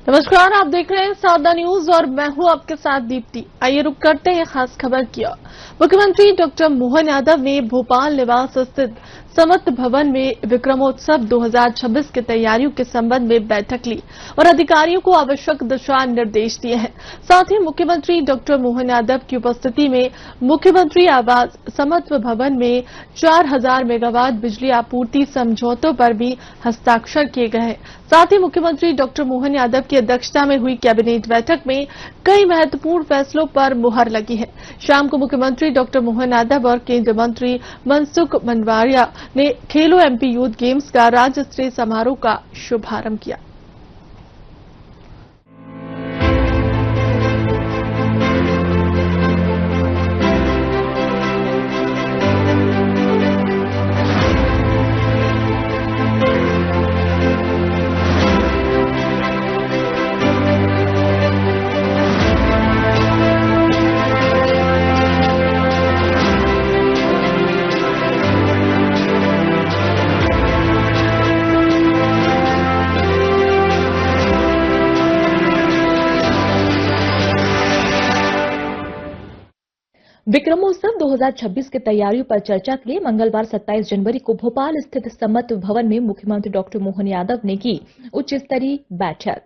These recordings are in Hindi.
नमस्कार, आप देख रहे हैं सादा न्यूज और मैं हूं आपके साथ दीप्ति। आइए रुक करते हैं खास खबर की ओर। मुख्यमंत्री डॉक्टर मोहन यादव ने भोपाल निवास स्थित समत्व भवन में विक्रमोत्सव 2026 की तैयारियों के संबंध में बैठक ली और अधिकारियों को आवश्यक दिशा निर्देश दिए हैं। साथ ही मुख्यमंत्री डॉक्टर मोहन यादव की उपस्थिति में मुख्यमंत्री आवास समत्व भवन में 4000 मेगावाट बिजली आपूर्ति समझौतों पर भी हस्ताक्षर किए गए हैं। साथ ही मुख्यमंत्री डॉक्टर मोहन यादव की अध्यक्षता में हुई कैबिनेट बैठक में कई महत्वपूर्ण फैसलों पर मुहर लगी है। शाम को मुख्यमंत्री डॉक्टर मोहन यादव और केंद्रीय मंत्री मनसुख मंडाविया ने खेलो एमपी यूथ गेम्स का राज्य स्तरीय समारोह का शुभारंभ किया। विक्रमोत्सव 2026 की तैयारियों पर चर्चा के लिए मंगलवार 27 जनवरी को भोपाल स्थित समत्व भवन में मुख्यमंत्री डॉक्टर मोहन यादव ने की उच्च स्तरीय बैठक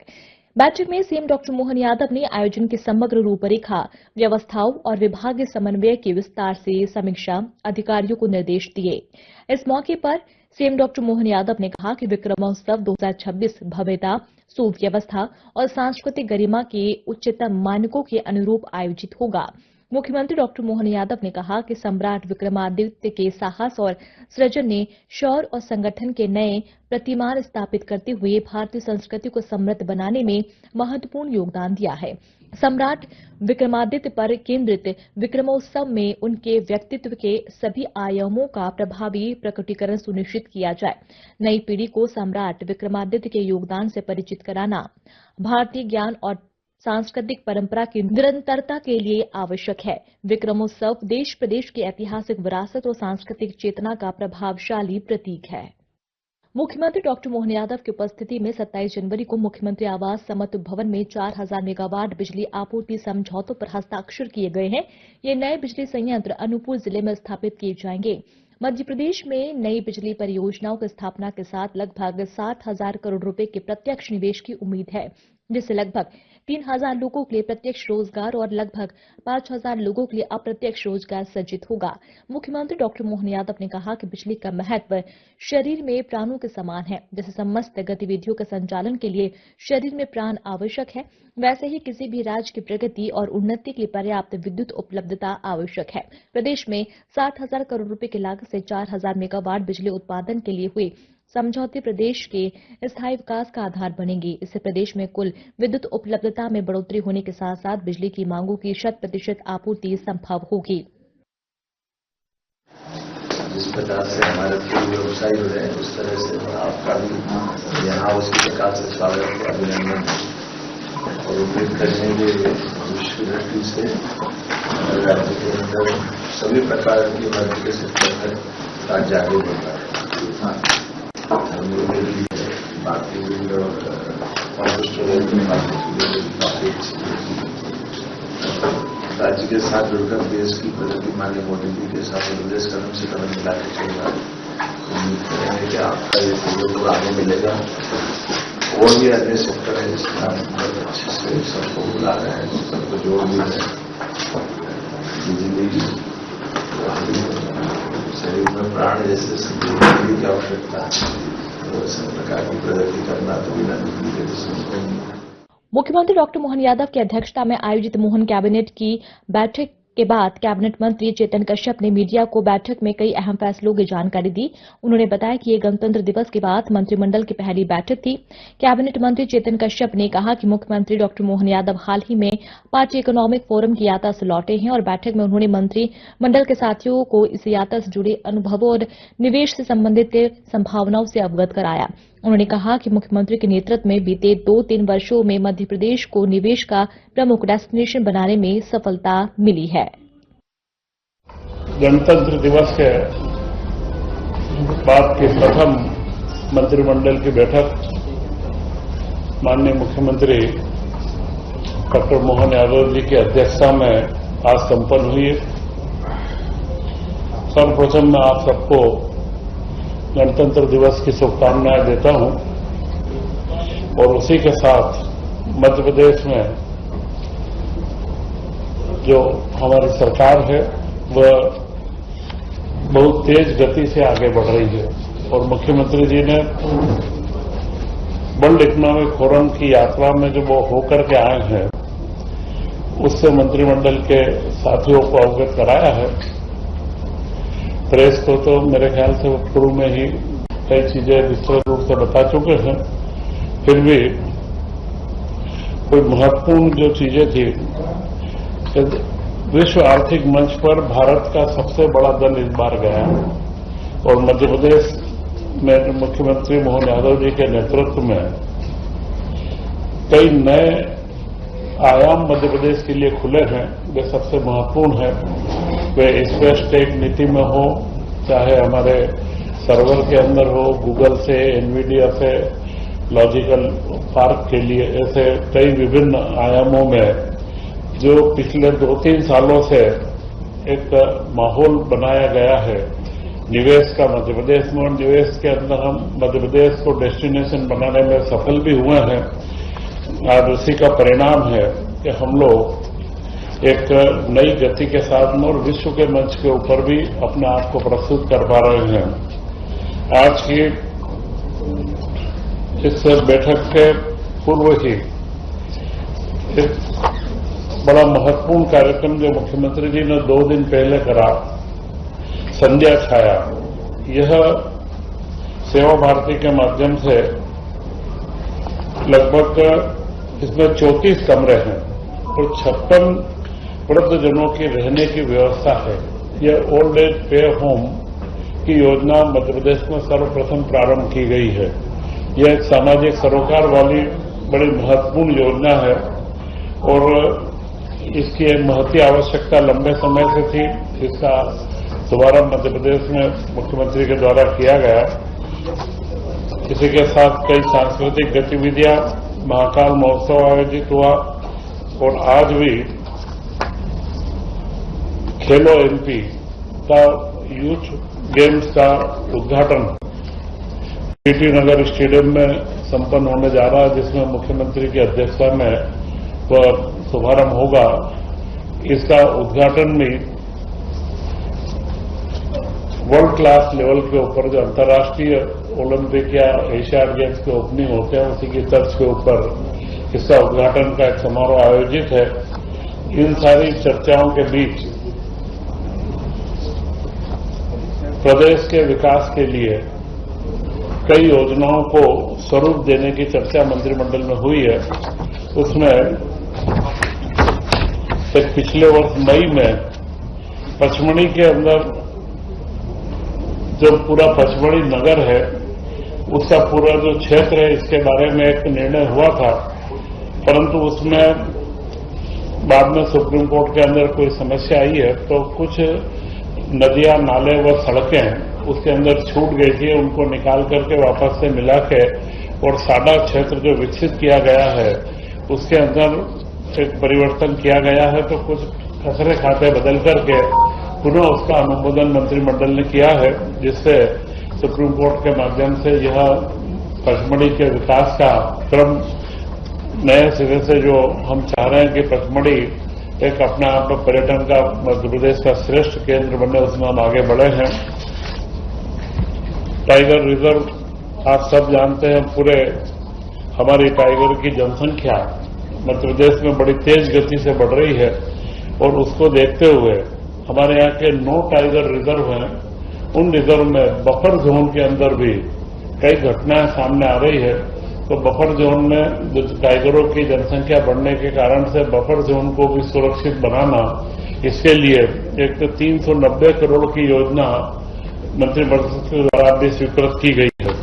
में सीएम डॉक्टर मोहन यादव ने आयोजन की समग्र रूपरेखा, व्यवस्थाओं और विभागीय समन्वय की विस्तार से समीक्षा अधिकारियों को निर्देश दिए। इस मौके पर सीएम डॉक्टर मोहन यादव ने कहा कि विक्रमोत्सव 2026 भव्यता, सुव्यवस्था और सांस्कृतिक गरिमा के उच्चतम मानकों के अनुरूप आयोजित होगा। मुख्यमंत्री डॉक्टर मोहन यादव ने कहा कि सम्राट विक्रमादित्य के साहस और सृजन ने शौर्य और संगठन के नए प्रतिमान स्थापित करते हुए भारतीय संस्कृति को समृद्ध बनाने में महत्वपूर्ण योगदान दिया है। सम्राट विक्रमादित्य पर केंद्रित विक्रमोत्सव में उनके व्यक्तित्व के सभी आयामों का प्रभावी प्रकटीकरण सुनिश्चित किया जाए। नई पीढ़ी को सम्राट विक्रमादित्य के योगदान से परिचित कराना भारतीय ज्ञान और सांस्कृतिक परंपरा की निरंतरता के लिए आवश्यक है। विक्रमोत्सव देश प्रदेश की ऐतिहासिक विरासत और सांस्कृतिक चेतना का प्रभावशाली प्रतीक है। मुख्यमंत्री डॉक्टर मोहन यादव की उपस्थिति में 27 जनवरी को मुख्यमंत्री आवास समत्व भवन में 4000 मेगावाट बिजली आपूर्ति समझौतों पर हस्ताक्षर किए गए हैं। ये नए बिजली संयंत्र अनूपपुर जिले में स्थापित किए जाएंगे। मध्य प्रदेश में नई बिजली परियोजनाओं की स्थापना के साथ लगभग 7,000 करोड़ रुपए के प्रत्यक्ष निवेश की उम्मीद है, जिससे लगभग 3,000 लोगों के लिए प्रत्यक्ष रोजगार और लगभग 5,000 लोगों के लिए अप्रत्यक्ष रोजगार सृजित होगा। मुख्यमंत्री डॉक्टर मोहन यादव ने कहा कि बिजली का महत्व शरीर में प्राणों के समान है। जैसे समस्त गतिविधियों के संचालन के लिए शरीर में प्राण आवश्यक है, वैसे ही किसी भी राज्य की प्रगति और उन्नति के लिए पर्याप्त विद्युत उपलब्धता आवश्यक है। प्रदेश में 60,000 करोड़ रुपए की लागत से 4,000 मेगावाट बिजली उत्पादन के लिए हुए समझौते प्रदेश के स्थायी विकास का आधार बनेंगे। इससे प्रदेश में कुल विद्युत उपलब्धता में बढ़ोतरी होने के साथ साथ बिजली की मांगों की 100% आपूर्ति संभव होगी। जिस प्रकार से हमारे पूर्व व्यवसाय हो रहे हैं, उस तरह से आपका भी यहाँ उसी प्रकार से स्वागत है, अभिनंदन और उपयोग करने के विश्व दृष्टि से राज्य के अंदर सभी प्रकार की वर्ग के सेक्टर में राज्य आगे बढ़ रहा है। बाकी राज्य के साथ जुड़कर देश की प्रगति माननीय मोदी जी के साथ प्रदेश कदम से कदम मिलाकर चल रहा है। उम्मीद करेंगे कि आपका ये सहयोग आगे मिलेगा। और भी अन्य सेक्टर है जिसमें आप बहुत अच्छे से सबको बुला रहे हैं, सबको जोड़ भी रहे हैं। बिजली शरीर में प्राण जैसे बिजली की आवश्यकता है, तो इस प्रकार की प्रगति करना तो बिना बिजली के संभव नहीं है। मुख्यमंत्री डॉक्टर मोहन यादव की अध्यक्षता में आयोजित मोहन कैबिनेट की बैठक के बाद कैबिनेट मंत्री चेतन कश्यप ने मीडिया को बैठक में कई अहम फैसलों की जानकारी दी। उन्होंने बताया कि ये गणतंत्र दिवस के बाद मंत्रिमंडल की पहली बैठक थी। कैबिनेट मंत्री चेतन कश्यप ने कहा कि मुख्यमंत्री डॉक्टर मोहन यादव हाल ही में पार्टी इकोनॉमिक फोरम की यात्रा से लौटे हैं और बैठक में उन्होंने मंत्रिमंडल के साथियों को इस यात्रा से जुड़े अनुभवों और निवेश से संबंधित संभावनाओं से अवगत कराया। उन्होंने कहा कि मुख्यमंत्री के नेतृत्व में बीते 2-3 वर्षों में मध्य प्रदेश को निवेश का प्रमुख डेस्टिनेशन बनाने में सफलता मिली है। गणतंत्र दिवस के बाद के प्रथम मंत्रिमंडल की बैठक माननीय मुख्यमंत्री डॉक्टर मोहन यादव जी की अध्यक्षता में आज संपन्न हुई। सर्वप्रथम मैं आप सबको गणतंत्र दिवस की शुभकामनाएं देता हूं और उसी के साथ मध्य प्रदेश में जो हमारी सरकार है वह बहुत तेज गति से आगे बढ़ रही है और मुख्यमंत्री जी ने वर्ल्ड इकोनॉमिक फोरम की यात्रा में जो वो होकर के आए हैं उससे मंत्रिमंडल के साथियों को अवगत कराया है। प्रेस को तो मेरे ख्याल से वो शुरू में ही कई चीजें विस्तृत रूप से बता चुके हैं, फिर भी कोई महत्वपूर्ण जो चीजें थी, विश्व आर्थिक मंच पर भारत का सबसे बड़ा दल इस बार गया और मध्य प्रदेश में मुख्यमंत्री मोहन यादव जी के नेतृत्व में कई नए आयाम मध्य प्रदेश के लिए खुले हैं। वे सबसे महत्वपूर्ण है, वे स्पेस टेक नीति में हो, चाहे हमारे सर्वर के अंदर हो, गूगल से, एनवीडिया से, लॉजिकल पार्क के लिए, ऐसे कई विभिन्न आयामों में जो पिछले 2-3 सालों से एक माहौल बनाया गया है निवेश का मध्य प्रदेश में, और निवेश के अंदर हम मध्य प्रदेश को डेस्टिनेशन बनाने में सफल भी हुए हैं। आज उसी का परिणाम है कि हम लोग एक नई गति के साथ में और विश्व के मंच के ऊपर भी अपने आप को प्रस्तुत कर पा रहे हैं। आज की इस बैठक के पूर्व ही एक बड़ा महत्वपूर्ण कार्यक्रम जो मुख्यमंत्री जी ने 2 दिन पहले करा, संध्या छाया, यह सेवा भारती के माध्यम से लगभग इसमें 34 कमरे हैं और 56 वृद्धजनों की रहने की व्यवस्था है। यह ओल्ड एज पे होम की योजना मध्य प्रदेश में सर्वप्रथम प्रारंभ की गई है। यह एक सामाजिक सरोकार वाली बड़ी महत्वपूर्ण योजना है और इसकी एक महती आवश्यकता लंबे समय से थी। इसका शुभारंभ मध्य प्रदेश में मुख्यमंत्री के द्वारा किया गया। इसी के साथ कई सांस्कृतिक गतिविधियां, महाकाल महोत्सव आयोजित हुआ और आज भी खेलो एमपी का यूथ गेम्स का उद्घाटन पीटी नगर स्टेडियम में संपन्न होने जा रहा है, जिसमें मुख्यमंत्री की अध्यक्षता में वह शुभारंभ होगा। इसका उद्घाटन भी वर्ल्ड क्लास लेवल के ऊपर जो अंतर्राष्ट्रीय ओलंपिक या एशियाड गेम्स के ओपनिंग होते हैं उसी की तर्ज के ऊपर इसका उद्घाटन का एक समारोह आयोजित है। इन सारी चर्चाओं के बीच प्रदेश के विकास के लिए कई योजनाओं को स्वरूप देने की चर्चा मंत्रिमंडल में हुई है। उसमें एक पिछले वर्ष मई में पचमढ़ी के अंदर जो पूरा पचमढ़ी नगर है उसका पूरा जो क्षेत्र है इसके बारे में एक निर्णय हुआ था, परंतु उसमें बाद में सुप्रीम कोर्ट के अंदर कोई समस्या आई है तो कुछ नदियां, नाले व सड़कें उसके अंदर छूट गई थी। उनको निकाल करके वापस से मिला के और साडा क्षेत्र जो विकसित किया गया है उसके अंदर एक परिवर्तन किया गया है। तो कुछ खसरे खाते बदल करके पुनः उसका अनुमोदन मंत्रिमंडल ने किया है, जिससे सुप्रीम कोर्ट के माध्यम से यह पचमढ़ी के विकास का क्रम नए सिरे से जो हम चाह रहे हैं कि पचमढ़ी एक अपना आप पर्यटन का मध्य प्रदेश का श्रेष्ठ केंद्र बने, उसमें हम आगे बढ़े हैं। टाइगर रिजर्व आप सब जानते हैं, पूरे हमारी टाइगर की जनसंख्या मध्य प्रदेश में बड़ी तेज गति से बढ़ रही है और उसको देखते हुए हमारे यहाँ के 9 टाइगर रिजर्व हैं। उन रिजर्व में बफर जोन के अंदर भी कई घटनाएं सामने आ रही है। तो बफर जोन में जो टाइगरों की जनसंख्या बढ़ने के कारण से बफर जोन को भी सुरक्षित बनाना, इसके लिए एक तो 390 करोड़ की योजना मंत्रिपरिषद के द्वारा भी स्वीकृत की गई है।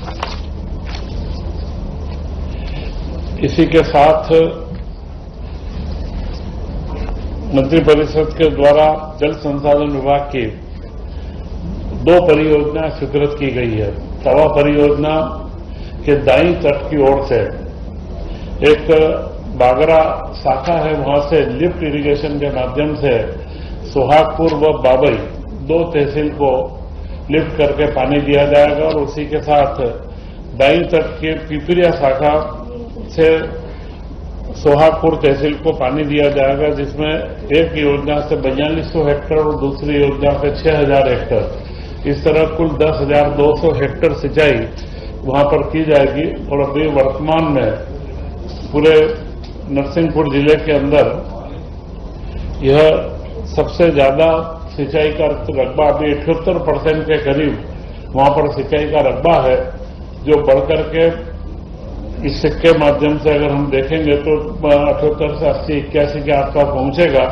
इसी के साथ मंत्रिपरिषद के द्वारा जल संसाधन विभाग की 2 परियोजनाएं स्वीकृत की गई है। तवा परियोजना के दाईं तट की ओर से एक बागरा शाखा है, वहां से लिफ्ट इरिगेशन के माध्यम से सोहागपुर व बाबई 2 तहसील को लिफ्ट करके पानी दिया जाएगा और उसी के साथ दाई तट के पिपरिया शाखा से सोहागपुर तहसील को पानी दिया जाएगा, जिसमें एक योजना से 4200 हेक्टेयर और दूसरी योजना से 6000 हेक्टेयर, इस तरह कुल 10,200 हेक्टेयर सिंचाई वहां पर की जाएगी। और अभी वर्तमान में पूरे नरसिंहपुर जिले के अंदर यह सबसे ज्यादा सिंचाई का रकबा अभी 78% के करीब वहां पर सिंचाई का रकबा है, जो बढ़कर के इस सिक्के माध्यम से अगर हम देखेंगे तो 78 से 80-81 के आसपास पहुंचेगा।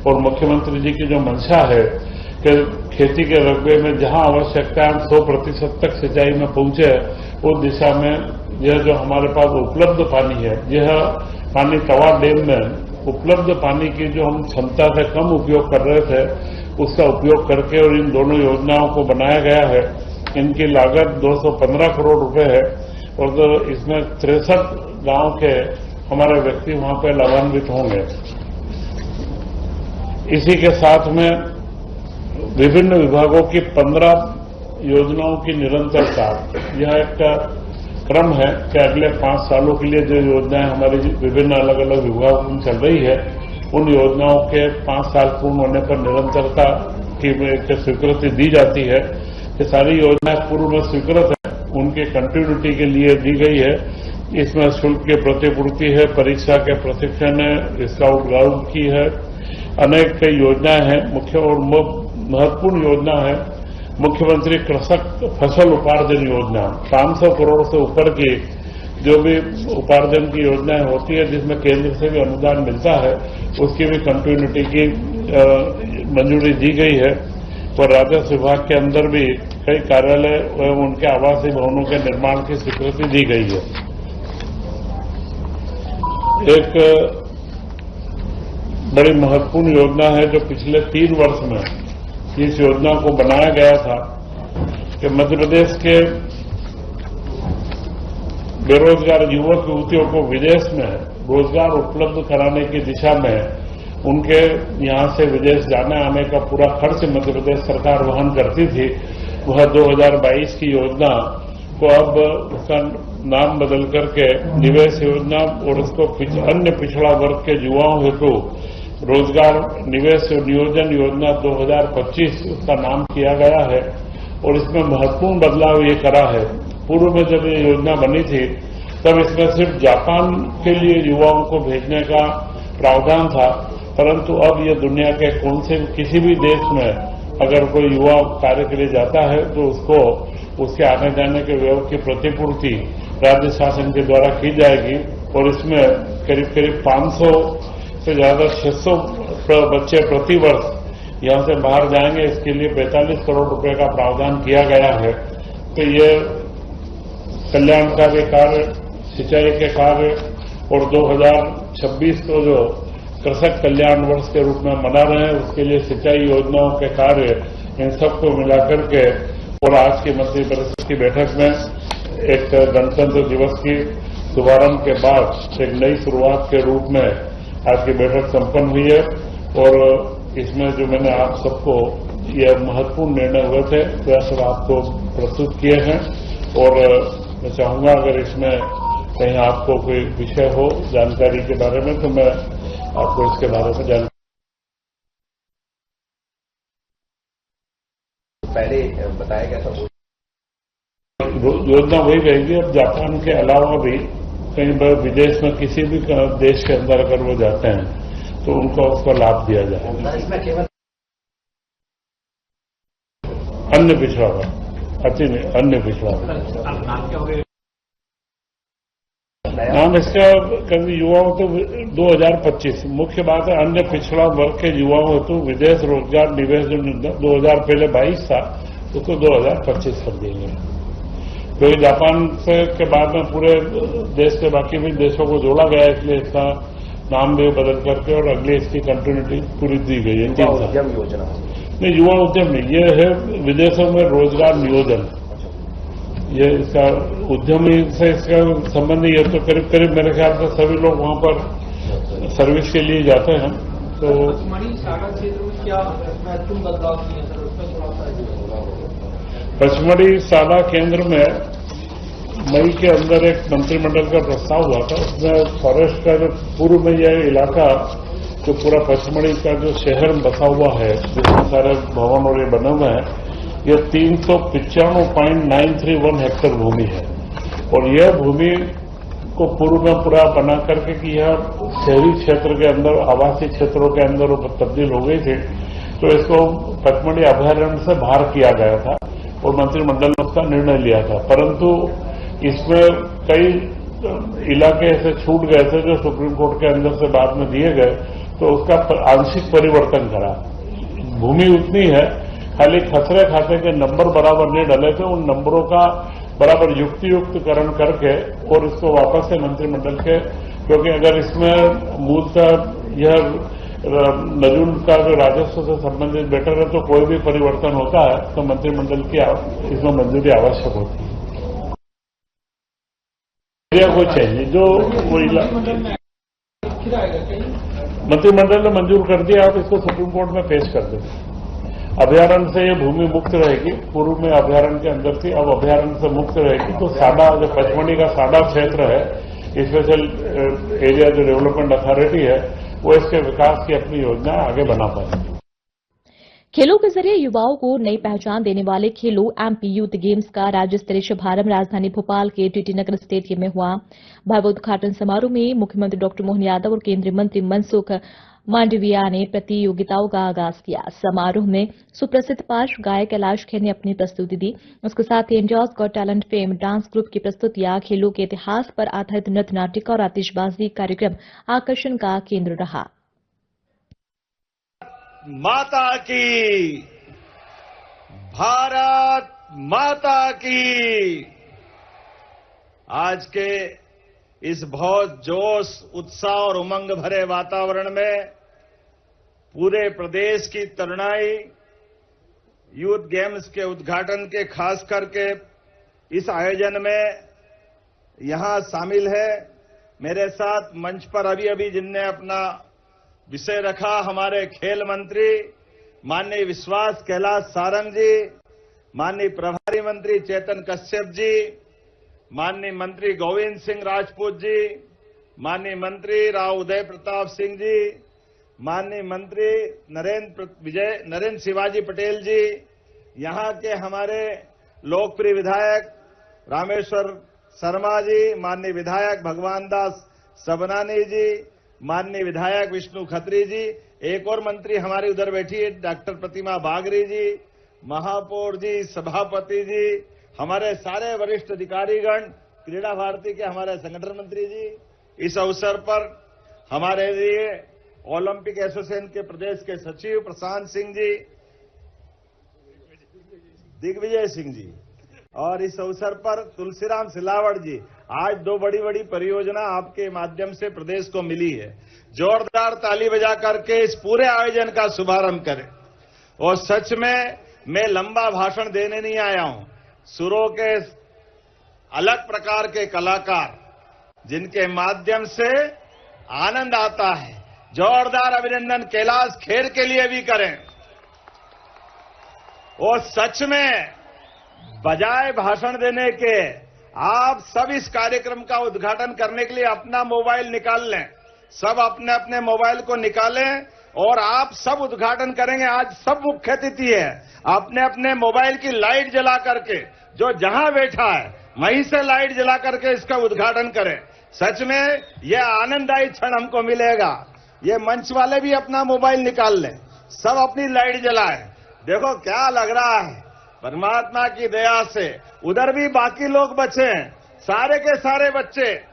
और मुख्यमंत्री जी की जो मंशा है कि खेती के रकबे में जहां आवश्यकता है 100% तक सिंचाई में पहुंचे, उस दिशा में यह जो हमारे पास उपलब्ध पानी है, यह पानी तवा डैम में उपलब्ध पानी की जो हम क्षमता से कम उपयोग कर रहे थे, उसका उपयोग करके और इन दोनों योजनाओं को बनाया गया है। इनकी लागत 215 करोड़ रुपए है और तो इसमें 63 गांव के हमारे व्यक्ति वहां पर लाभान्वित होंगे। इसी के साथ में विभिन्न विभागों की 15 योजनाओं की निरंतरता, यह एक क्रम है कि अगले 5 सालों के लिए जो योजनाएं हमारी विभिन्न अलग अलग विभागों में चल रही है, उन योजनाओं के 5 साल पूर्ण होने पर निरंतरता की स्वीकृति दी जाती है। ये सारी योजनाएं पूर्व में स्वीकृत है, उनकी कंटिन्यूटी के लिए दी गई है। इसमें शुल्क की प्रतिपूर्ति है, परीक्षा के प्रशिक्षण है, स्काउट गाइड की है, अनेक कई योजनाएं हैं। मुख्य और महत्वपूर्ण योजना है मुख्यमंत्री कृषक फसल उपार्जन योजना। 500 करोड़ से ऊपर की जो भी उपार्जन की योजनाएं होती है, जिसमें केंद्र से भी अनुदान मिलता है, उसकी भी कंटिन्यूटी की मंजूरी दी गई है। और राजस्व विभाग के अंदर भी कई कार्यालय एवं उनके आवासीय भवनों के निर्माण की स्वीकृति दी गई है। एक बड़ी महत्वपूर्ण योजना है जो पिछले 3 वर्ष में इस योजना को बनाया गया था कि मध्य प्रदेश के बेरोजगार युवक युवतियों को विदेश में रोजगार उपलब्ध कराने की दिशा में उनके यहां से विदेश जाने आने का पूरा खर्च मध्य प्रदेश सरकार वहन करती थी। वह 2022 की योजना को अब उसका नाम बदल करके निवेश योजना और उसको अन्य पिछड़ा वर्ग के युवाओं हेतु रोजगार निवेश नियोजन योजना 2025 उसका नाम किया गया है। और इसमें महत्वपूर्ण बदलाव ये करा है, पूर्व में जब ये योजना बनी थी तब इसमें सिर्फ जापान के लिए युवाओं को भेजने का प्रावधान था, परंतु अब ये दुनिया के कौन से किसी भी देश में अगर कोई युवा कार्य के लिए जाता है तो उसको उसके आने जाने के व्यय की प्रतिपूर्ति राज्य शासन के द्वारा की जाएगी। और इसमें करीब करीब 500 से ज्यादा 600 बच्चे प्रति वर्ष यहां से बाहर जाएंगे। इसके लिए 45 करोड़ रुपए का प्रावधान किया गया है। तो ये कल्याणकारी कार्य, सिंचाई के कार्य और 2026 को जो कृषक कल्याण वर्ष के रूप में मना रहे हैं, उसके लिए सिंचाई योजनाओं के कार्य, इन सबको मिलाकर के और आज की मंत्रिपरिषद की बैठक में एक गणतंत्र दिवस की शुभारंभ के बाद एक नई शुरुआत के रूप में आज की बैठक संपन्न हुई है। और इसमें जो मैंने आप सबको ये महत्वपूर्ण निर्णय हुए थे वह सब आपको प्रस्तुत किए हैं। और मैं चाहूंगा अगर इसमें कहीं आपको कोई विषय हो जानकारी के बारे में तो मैं आपको इसके बारे में जानकारी। पहले बताया गया था योजना वही रहेगी। अब जापान के अलावा भी कहीं बार विदेश में किसी भी देश के अंदर अगर वो जाते हैं तो उनको उसका लाभ दिया जाए। इसमें केवल अन्य पिछड़ा वर्ग, अति अन्य पिछड़ा वर्ग नाम इसका कभी युवाओं तो 2025 मुख्य बात है। अन्य पिछड़ा वर्ग के युवाओं तो विदेश रोजगार निवेश जो 2000 पहले 22 था उसको 2025 कर देंगे, क्योंकि जापान के बाद में पूरे देश के बाकी भी देशों को जोड़ा गया, इसलिए इसका नाम भी बदल करके और अगली इसकी कंटिन्यूटी पूरी दी गई है। उद्यम योजना नहीं, युवा उद्यम नहीं, ये है विदेशों में रोजगार नियोजन। ये इसका उद्यमी से इसका संबंध ये तो करीब करीब मेरे ख्याल से सभी लोग वहां पर सर्विस के लिए जाते हैं। तो पचमढ़ी सागा क्षेत्र में क्या महत्वपूर्ण बदलाव किए सर, उसमें थोड़ा सा। पचमढ़ी साला केंद्र में मई के अंदर एक मंत्रिमंडल का प्रस्ताव हुआ था। उसमें फॉरेस्ट का जो पूर्व में यह इलाका जो पूरा पचमढ़ी का जो शहर बसा हुआ है, जिसमें सारे भवन और ये बने हुए हैं, यह 395.931 हेक्टेयर भूमि है। और यह भूमि को पूर्व में पूरा बना करके कि यह शहरी क्षेत्र के अंदर, आवासीय क्षेत्रों के अंदर तब्दील हो गई थी, तो इसको पचमढ़ी अभयारण्य से बाहर किया गया था और मंत्रिमंडल ने उसका निर्णय लिया था। परंतु इसमें कई इलाके ऐसे छूट गए थे जो सुप्रीम कोर्ट के अंदर से बाद में दिए गए, तो उसका आंशिक परिवर्तन करा। भूमि उतनी है, खाली खसरे खाते के नंबर बराबर नहीं डले थे, उन नंबरों का बराबर युक्तियुक्तकरण करके और इसको वापस से मंत्रिमंडल के, क्योंकि अगर इसमें मूलतः यह नजूल का जो राजस्व से संबंधित मैटर है, तो कोई भी परिवर्तन होता है तो मंत्रिमंडल की इसमें मंजूरी आवश्यक होती है। कोई चाहिए जो मंत्रिमंडल ने मंजूर कर दिया, आप इसको सुप्रीम कोर्ट में पेश कर दें। अभयारण्य से ये भूमि मुक्त रहेगी, पूर्व में अभयारण्य के अंदर थी, अब अभयारण्य से मुक्त रहेगी। तो साडा जो पचमढ़ी का साडा क्षेत्र है, स्पेशल एरिया जो डेवलपमेंट अथॉरिटी है, वो इसके विकास की अपनी योजना आगे बना पाएगी। खेलों के जरिए युवाओं को नई पहचान देने वाले खेलो एमपी यूथ गेम्स का राज्य स्तरीय शुभारंभ राजधानी भोपाल के टीटी नगर स्टेडियम में हुआ। भव्य उद्घाटन समारोह में मुख्यमंत्री डॉक्टर मोहन यादव और केंद्रीय मंत्री मनसुख मांडविया ने प्रतियोगिताओं का आगाज किया। समारोह में सुप्रसिद्ध पार्श्व गायक कैलाश खेर ने अपनी प्रस्तुति दी। उसके साथ ही India's got talent fame dance group की प्रस्तुतियां, खेलों के इतिहास पर आधारित नृत्य नाटिका और आतिशबाजी कार्यक्रम आकर्षण का केंद्र रहा। माता की, भारत माता की। आज के इस बहुत जोश, उत्साह और उमंग भरे वातावरण में पूरे प्रदेश की तरुणाई यूथ गेम्स के उद्घाटन के खास करके इस आयोजन में यहां शामिल है। मेरे साथ मंच पर अभी जिनने अपना विषय रखा, हमारे खेल मंत्री माननीय विश्वास कैलाश सारंग जी, माननीय प्रभारी मंत्री चेतन कश्यप जी, माननीय मंत्री गोविंद सिंह राजपूत जी, माननीय मंत्री राव उदय प्रताप सिंह जी, माननीय मंत्री नरेंद्र शिवाजी पटेल जी, यहां के हमारे लोकप्रिय विधायक रामेश्वर शर्मा जी, माननीय विधायक भगवान दास सबनानी जी, माननीय विधायक विष्णु खत्री जी, एक और मंत्री हमारी उधर बैठी है डॉक्टर प्रतिमा बागरी जी, महापौर जी, सभापति जी, हमारे सारे वरिष्ठ अधिकारीगण, क्रीड़ा भारती के हमारे संगठन मंत्री जी। इस अवसर पर हमारे लिए ओलंपिक एसोसिएशन के प्रदेश के सचिव प्रशांत सिंह जी, दिग्विजय सिंह जी, और इस अवसर पर तुलसीराम सिलावट जी। आज दो बड़ी बड़ी परियोजना आपके माध्यम से प्रदेश को मिली है। जोरदार ताली बजा करके इस पूरे आयोजन का शुभारंभ करें। और सच में मैं लंबा भाषण देने नहीं आया हूं। सुरों के अलग प्रकार के कलाकार जिनके माध्यम से आनंद आता है। जोरदार अभिनंदन कैलाश खेर के लिए भी करें। और सच में बजाय भाषण देने के आप सब इस कार्यक्रम का उद्घाटन करने के लिए अपना मोबाइल निकाल लें। सब अपने अपने मोबाइल को निकालें और आप सब उद्घाटन करेंगे। आज सब मुख्य अतिथि है, अपने अपने मोबाइल की लाइट जला करके जो जहां बैठा है वहीं से लाइट जला करके इसका उद्घाटन करें। सच में यह आनंददायी क्षण हमको मिलेगा। ये मंच वाले भी अपना मोबाइल निकाल लें, सब अपनी लाइट जलाएं। देखो क्या लग रहा है, परमात्मा की दया से उधर भी बाकी लोग बचे हैं, सारे के सारे बच्चे